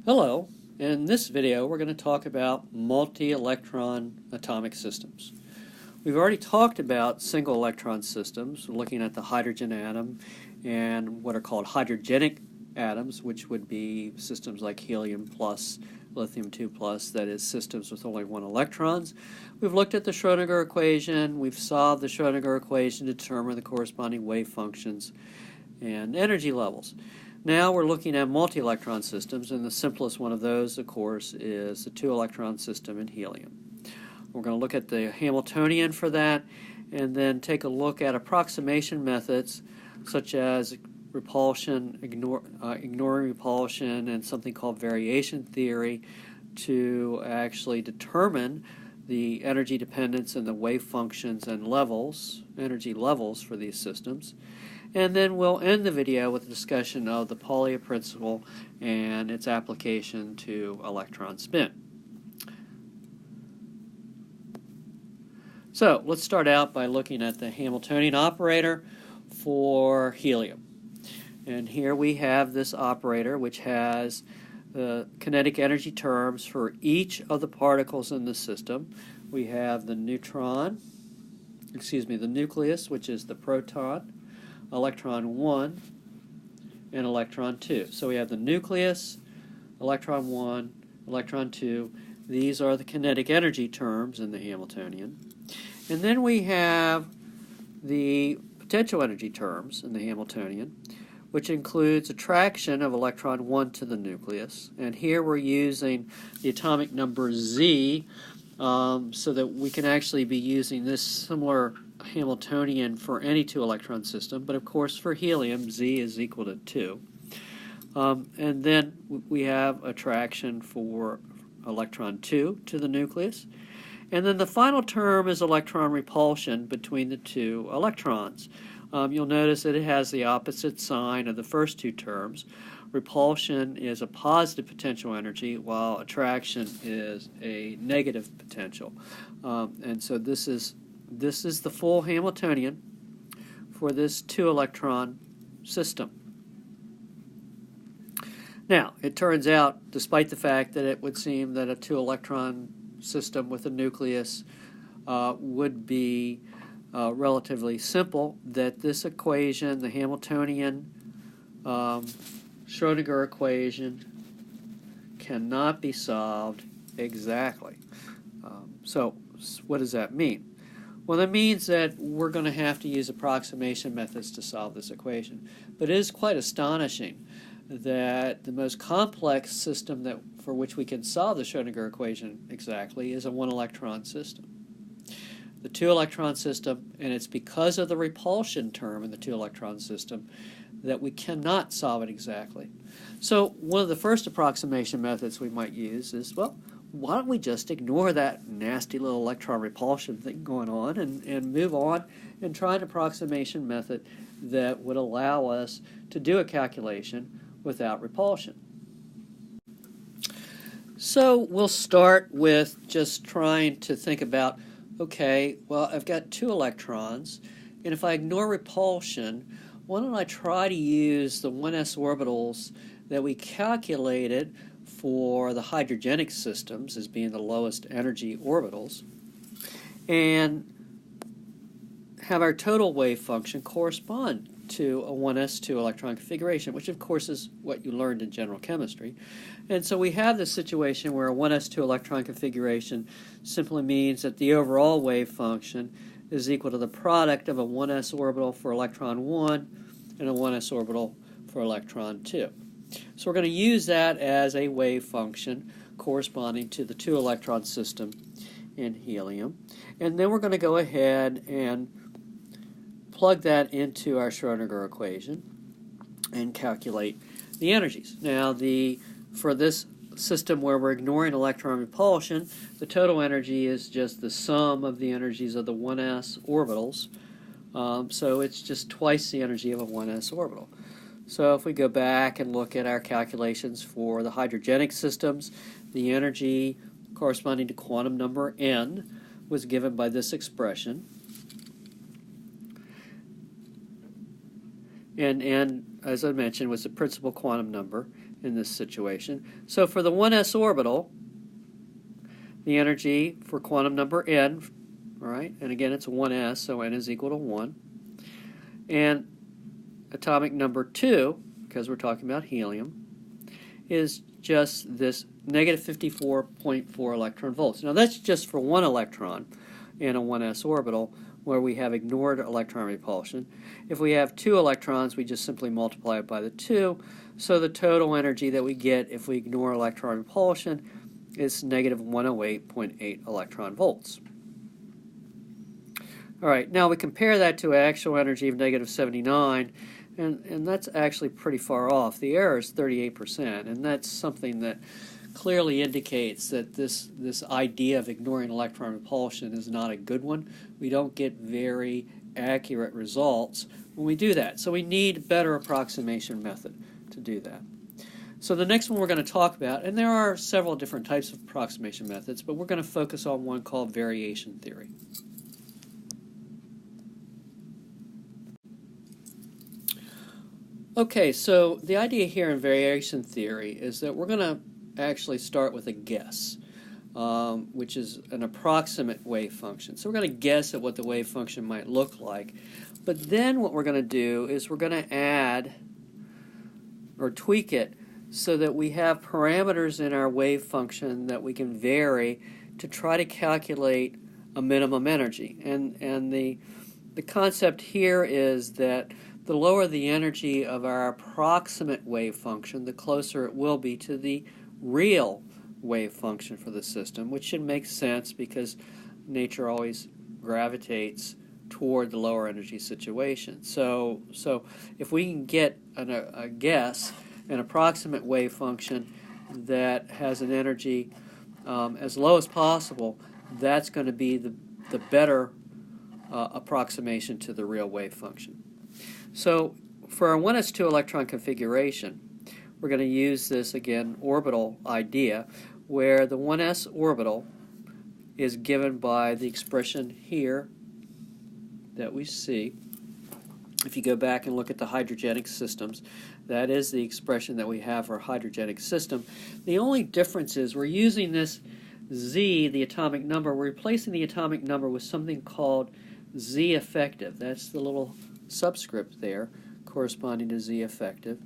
Hello, in this video we're going to talk about multi-electron atomic systems. We've already talked about single electron systems, looking at the hydrogen atom and what are called hydrogenic atoms, which would be systems like helium plus, lithium 2 plus, that is systems with only one electrons. We've looked at the Schrödinger equation, we've solved the Schrödinger equation to determine the corresponding wave functions and energy levels. Now we're looking at multi-electron systems, and the simplest one of those, of course, is the two-electron system in helium. We're going to look at the Hamiltonian for that, and then take a look at approximation methods such as repulsion, ignoring repulsion, and something called variation theory to actually determine the energy dependence and the wave functions and levels, energy levels for these systems. And then we'll end the video with a discussion of the Pauli principle and its application to electron spin. So let's start out by looking at the Hamiltonian operator for helium. And here we have this operator which has the kinetic energy terms for each of the particles in the system. We have the nucleus, which is the proton, electron 1, and electron 2. So we have the nucleus, electron 1, electron 2. These are the kinetic energy terms in the Hamiltonian. And then we have the potential energy terms in the Hamiltonian, which includes attraction of electron 1 to the nucleus. And here we're using the atomic number Z so that we can actually be using this similar Hamiltonian for any two-electron system, but of course for helium, Z is equal to 2. And then we have attraction for electron 2 to the nucleus. And then the final term is electron repulsion between the two electrons. You'll notice that it has the opposite sign of the first two terms. Repulsion is a positive potential energy, while attraction is a negative potential. And so this is the full Hamiltonian for this two-electron system. Now, it turns out, despite the fact that it would seem that a two-electron system with a nucleus would be relatively simple, that this equation, the Hamiltonian Schrödinger equation, cannot be solved exactly. So what does that mean? Well, that means that we're going to have to use approximation methods to solve this equation. But it is quite astonishing that the most complex system for which we can solve the Schrödinger equation exactly is a one-electron system. The two-electron system, and it's because of the repulsion term in the two-electron system that we cannot solve it exactly. So one of the first approximation methods we might use is, well, why don't we just ignore that nasty little electron repulsion thing going on and move on and try an approximation method that would allow us to do a calculation without repulsion. So we'll start with just trying to think about, okay, well, I've got two electrons, and if I ignore repulsion, why don't I try to use the 1s orbitals that we calculated for the hydrogenic systems as being the lowest energy orbitals, and have our total wave function correspond to a 1s2 electron configuration, which of course is what you learned in general chemistry. And so we have this situation where a 1s2 electron configuration simply means that the overall wave function is equal to the product of a 1s orbital for electron 1 and a 1s orbital for electron 2. So we're going to use that as a wave function corresponding to the two-electron system in helium. And then we're going to go ahead and plug that into our Schrödinger equation and calculate the energies. Now, for this system where we're ignoring electron repulsion, the total energy is just the sum of the energies of the 1s orbitals. So it's just twice the energy of a 1s orbital. So if we go back and look at our calculations for the hydrogenic systems, the energy corresponding to quantum number n was given by this expression. And n, as I mentioned, was the principal quantum number. in this situation. So for the 1s orbital, the energy for quantum number n, all right, and again it's 1s, so n is equal to 1, and atomic number 2, because we're talking about helium, is just this negative 54.4 electron volts. Now that's just for one electron in a 1s orbital where we have ignored electron repulsion. If we have 2 electrons, we just simply multiply it by the 2, so the total energy that we get if we ignore electron repulsion is negative 108.8 electron volts. All right, now we compare that to actual energy of negative 79, and that's actually pretty far off. The error is 38%, and that's something that clearly indicates that this idea of ignoring electron repulsion is not a good one. We don't get very accurate results when we do that. So we need a better approximation method to do that. So the next one we're going to talk about, and there are several different types of approximation methods, but we're going to focus on one called variation theory. Okay, so the idea here in variation theory is that we're going to actually start with a guess, which is an approximate wave function. So we're going to guess at what the wave function might look like. But then what we're going to do is we're going to add or tweak it so that we have parameters in our wave function that we can vary to try to calculate a minimum energy. And the concept here is that the lower the energy of our approximate wave function, the closer it will be to the real wave function for the system, which should make sense because nature always gravitates toward the lower energy situation. So if we can get a guess, an approximate wave function that has an energy as low as possible, that's going to be the better approximation to the real wave function. So for our 1s2 electron configuration, we're going to use this, again, orbital idea, where the 1s orbital is given by the expression here that we see. If you go back and look at the hydrogenic systems, that is the expression that we have for a hydrogenic system. The only difference is we're using this Z, the atomic number, we're replacing the atomic number with something called Z effective. That's the little subscript there corresponding to Z effective.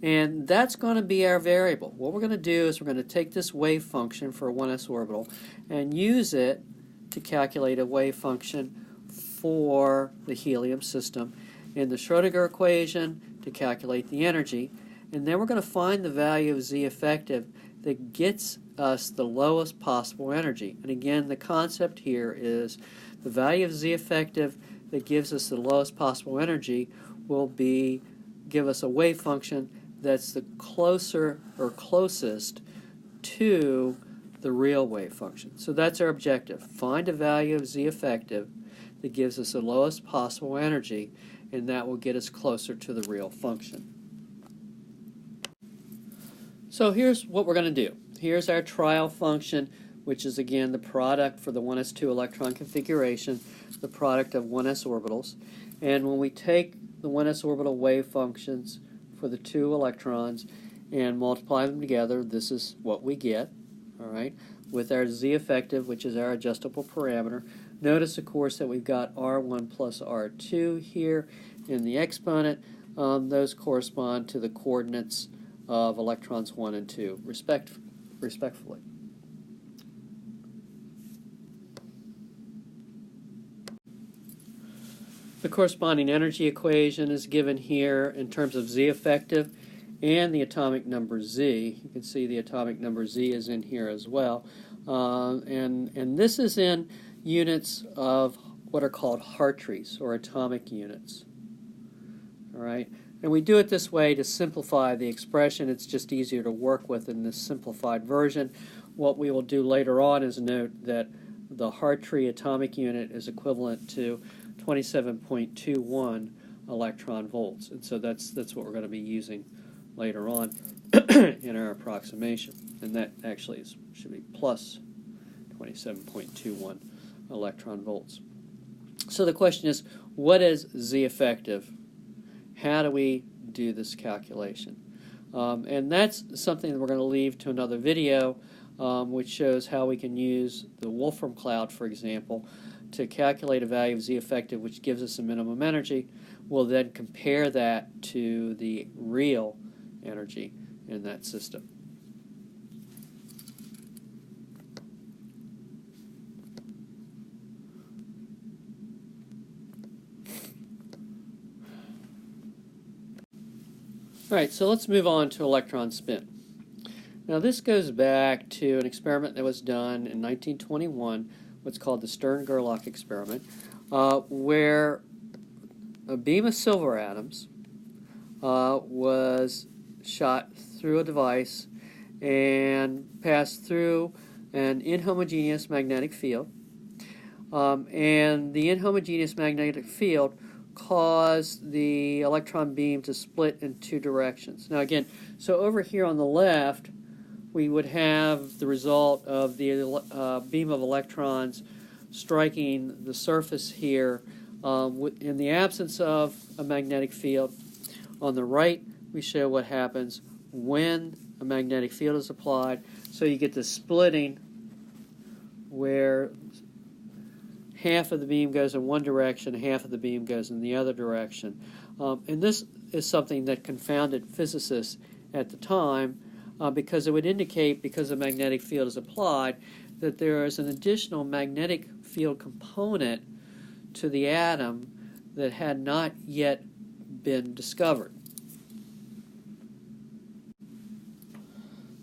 And that's going to be our variable. What we're going to do is we're going to take this wave function for a 1s orbital and use it to calculate a wave function for the helium system in the Schrödinger equation to calculate the energy. And then we're going to find the value of Z effective that gets us the lowest possible energy. And again, the concept here is the value of Z effective that gives us the lowest possible energy will give us a wave function that's the closer or closest to the real wave function. So that's our objective. Find a value of Z effective that gives us the lowest possible energy, and that will get us closer to the real function. So here's what we're going to do. Here's our trial function, which is again the product for the 1s2 electron configuration, the product of 1s orbitals. And when we take the 1s orbital wave functions for the 2 electrons and multiply them together, this is what we get, all right, with our Z effective, which is our adjustable parameter. Notice, of course, that we've got R1 plus R2 here in the exponent. Those correspond to the coordinates of electrons 1 and 2, respectively. The corresponding energy equation is given here in terms of Z effective and the atomic number Z. You can see the atomic number Z is in here as well. And this is in units of what are called Hartrees, or atomic units. All right? And we do it this way to simplify the expression. It's just easier to work with in this simplified version. What we will do later on is note that the Hartree atomic unit is equivalent to 27.21 electron volts. And so that's what we're going to be using later on in our approximation. And that actually should be plus 27.21 electron volts. So the question is, what is Z effective? How do we do this calculation? And that's something that we're going to leave to another video, which shows how we can use the Wolfram cloud, for example, to calculate a value of Z effective, which gives us a minimum energy. We'll then compare that to the real energy in that system. All right, so let's move on to electron spin. Now this goes back to an experiment that was done in 1921, what's called the Stern-Gerlach experiment, where a beam of silver atoms was shot through a device and passed through an inhomogeneous magnetic field. And the inhomogeneous magnetic field caused the electron beam to split in two directions. Now again, so over here on the left, we would have the result of the beam of electrons striking the surface here in the absence of a magnetic field. On the right, we show what happens when a magnetic field is applied. So you get the splitting where half of the beam goes in one direction, half of the beam goes in the other direction. And this is something that confounded physicists at the time because it would indicate, because a magnetic field is applied, that there is an additional magnetic field component to the atom that had not yet been discovered.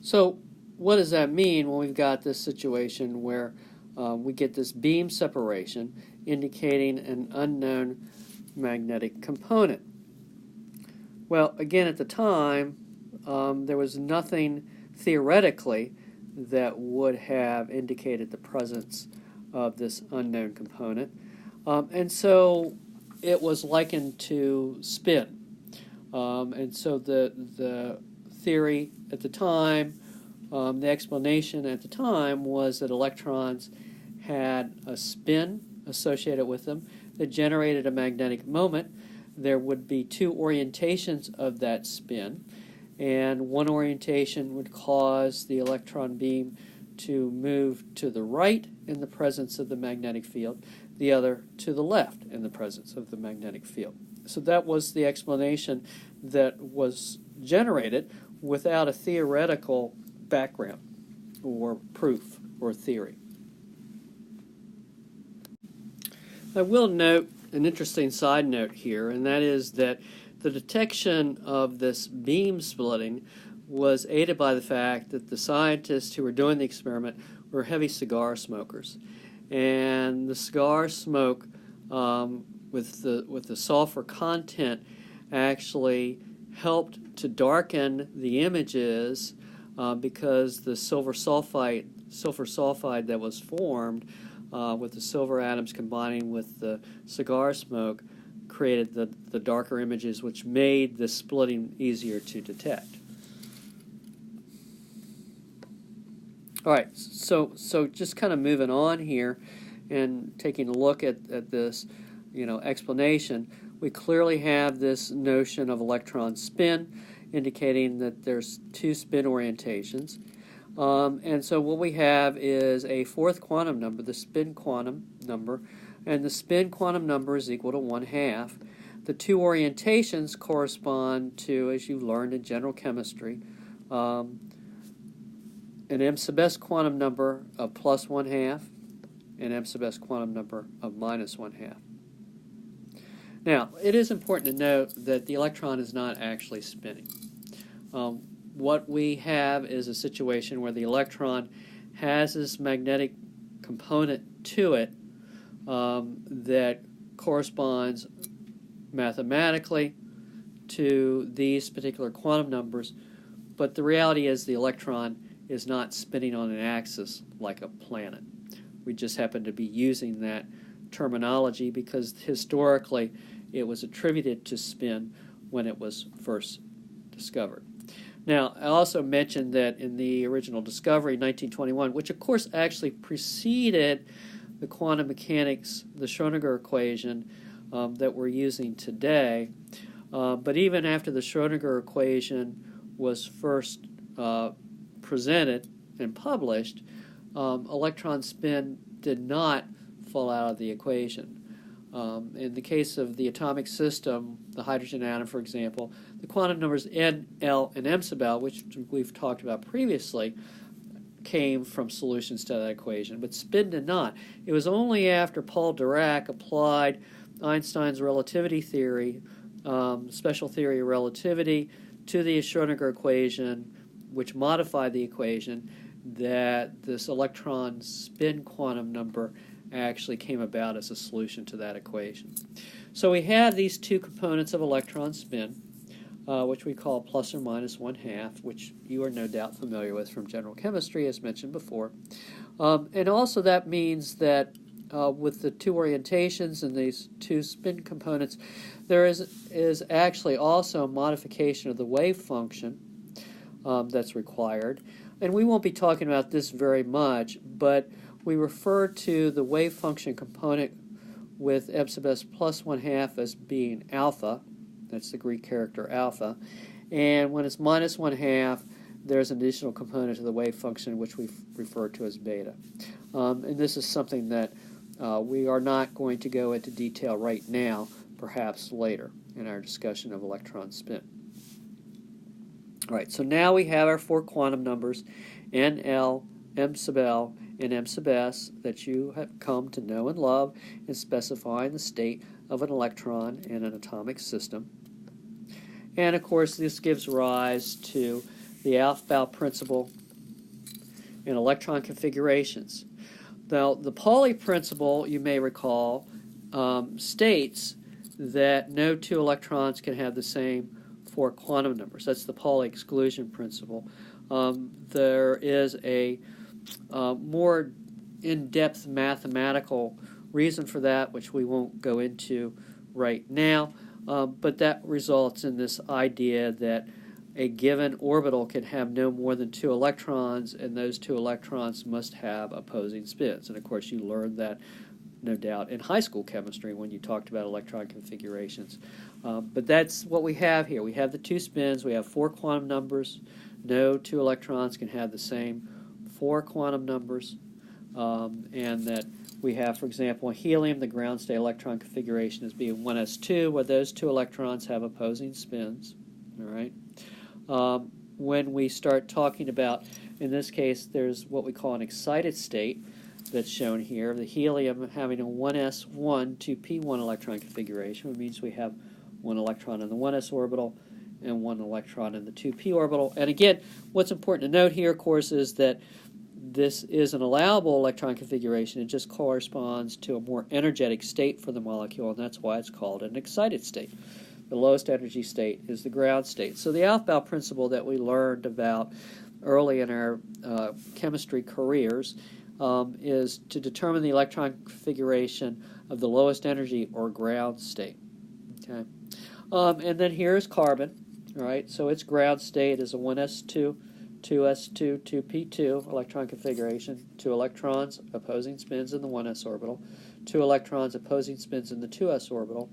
So what does that mean when we've got this situation where we get this beam separation indicating an unknown magnetic component? Well, again, at the time, there was nothing theoretically that would have indicated the presence of this unknown component. And so it was likened to spin. And so the theory at the time, the explanation at the time was that electrons had a spin associated with them that generated a magnetic moment. There would be two orientations of that spin, and one orientation would cause the electron beam to move to the right in the presence of the magnetic field, the other to the left in the presence of the magnetic field. So that was the explanation that was generated without a theoretical background or proof or theory. I will note an interesting side note here, and that is that the detection of this beam splitting was aided by the fact that the scientists who were doing the experiment were heavy cigar smokers. And the cigar smoke with the sulfur content actually helped to darken the images because the silver sulfide that was formed with the silver atoms combining with the cigar smoke created the darker images, which made the splitting easier to detect. All right, so just kind of moving on here and taking a look at this, explanation, we clearly have this notion of electron spin, indicating that there's two spin orientations. And so what we have is a fourth quantum number, the spin quantum number, and the spin quantum number is equal to 1/2. The two orientations correspond to, as you learned in general chemistry, an m sub s quantum number of plus 1/2 and m sub s quantum number of minus 1/2. Now, it is important to note that the electron is not actually spinning. What we have is a situation where the electron has this magnetic component to it that corresponds mathematically to these particular quantum numbers, but the reality is the electron is not spinning on an axis like a planet. We just happen to be using that terminology because historically it was attributed to spin when it was first discovered. Now, I also mentioned that in the original discovery, 1921, which of course actually preceded the quantum mechanics, the Schrödinger equation that we're using today, but even after the Schrödinger equation was first presented and published, electron spin did not fall out of the equation. In the case of the atomic system, the hydrogen atom, for example, the quantum numbers N, L, and M sub L, which we've talked about previously, came from solutions to that equation, but spin did not. It was only after Paul Dirac applied Einstein's relativity theory, special theory of relativity, to the Schrödinger equation, which modified the equation, that this electron spin quantum number actually came about as a solution to that equation. So we have these two components of electron spin, which we call plus or minus 1/2, which you are no doubt familiar with from general chemistry, as mentioned before. And also that means that with the two orientations and these two spin components, there is actually also a modification of the wave function that's required. And we won't be talking about this very much, but we refer to the wave function component with m sub s plus 1/2 as being alpha. That's the Greek character alpha. And when it's minus 1/2, there's an additional component to the wave function which we refer to as beta. And this is something that we are not going to go into detail right now, perhaps later in our discussion of electron spin. All right, so now we have our four quantum numbers, N, L, M sub L, and M sub S, that you have come to know and love in specifying the state of an electron in an atomic system. And of course, this gives rise to the Aufbau principle in electron configurations. Now, the Pauli principle, you may recall, states that no two electrons can have the same four quantum numbers. That's the Pauli exclusion principle. There is a more in-depth mathematical reason for that, which we won't go into right now, but that results in this idea that a given orbital can have no more than two electrons, and those two electrons must have opposing spins. And of course, you learned that, no doubt, in high school chemistry when you talked about electron configurations. But that's what we have here. We have the two spins. We have four quantum numbers. No two electrons can have the same four quantum numbers. And that we have, for example, helium, the ground state electron configuration is being 1s2, where those two electrons have opposing spins. All right. When we start talking about, in this case, there's what we call an excited state that's shown here. The helium having a 1s1, 2p1 electron configuration, which means we have one electron in the 1s orbital and one electron in the 2p orbital. And again, what's important to note here, of course, is that this is an allowable electron configuration. It just corresponds to a more energetic state for the molecule, and that's why it's called an excited state. The lowest energy state is the ground state. So the Aufbau principle that we learned about early in our chemistry careers is to determine the electron configuration of the lowest energy or ground state. Okay, and then here's carbon. All right, so its ground state is a 1s2, 2s2, 2p2 electron configuration. Two electrons opposing spins in the 1s orbital, two electrons opposing spins in the 2s orbital,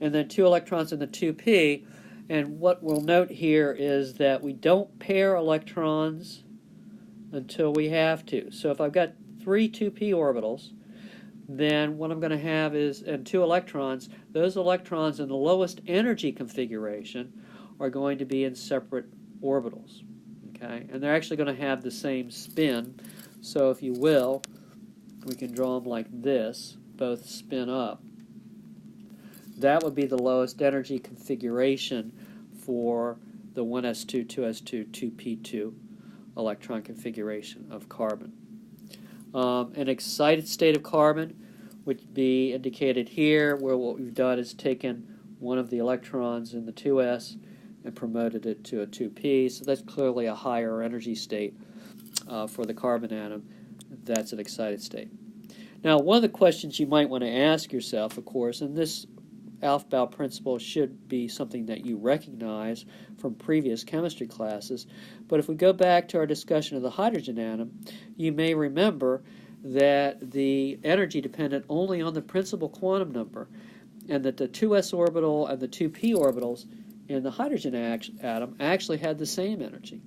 and then two electrons in the 2p. And what we'll note here is that we don't pair electrons until we have to. So if I've got three 2p orbitals, then what I'm going to have is, and two electrons, those electrons in the lowest energy configuration are going to be in separate orbitals. Okay? And they're actually going to have the same spin. So if you will, we can draw them like this, both spin up. That would be the lowest energy configuration for the 1s2, 2s2, 2p2 electron configuration of carbon. An excited state of carbon would be indicated here, where what we've done is taken one of the electrons in the 2s and promoted it to a 2p, so that's clearly a higher energy state for the carbon atom. That's an excited state. Now, one of the questions you might want to ask yourself, of course, and this Aufbau principle should be something that you recognize from previous chemistry classes, but if we go back to our discussion of the hydrogen atom, you may remember that the energy depended only on the principal quantum number, and that the 2s orbital and the 2p orbitals and the hydrogen atom actually had the same energy.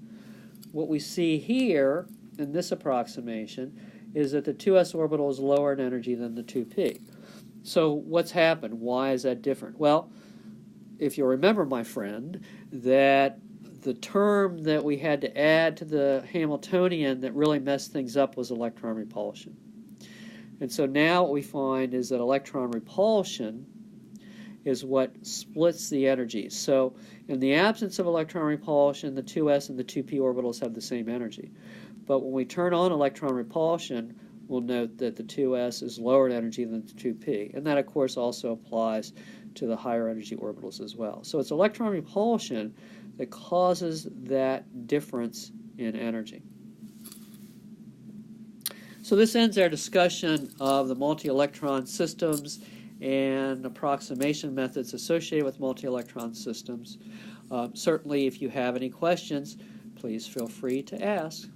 What we see here in this approximation is that the 2s orbital is lower in energy than the 2p. So what's happened? Why is that different? Well, if you'll remember, my friend, that the term that we had to add to the Hamiltonian that really messed things up was electron repulsion. And so now what we find is that electron repulsion is what splits the energy. So in the absence of electron repulsion, the 2s and the 2p orbitals have the same energy. But when we turn on electron repulsion, we'll note that the 2s is lower in energy than the 2p. And that, of course, also applies to the higher energy orbitals as well. So it's electron repulsion that causes that difference in energy. So this ends our discussion of the multi-electron systems and approximation methods associated with multi-electron systems. Certainly, if you have any questions, please feel free to ask.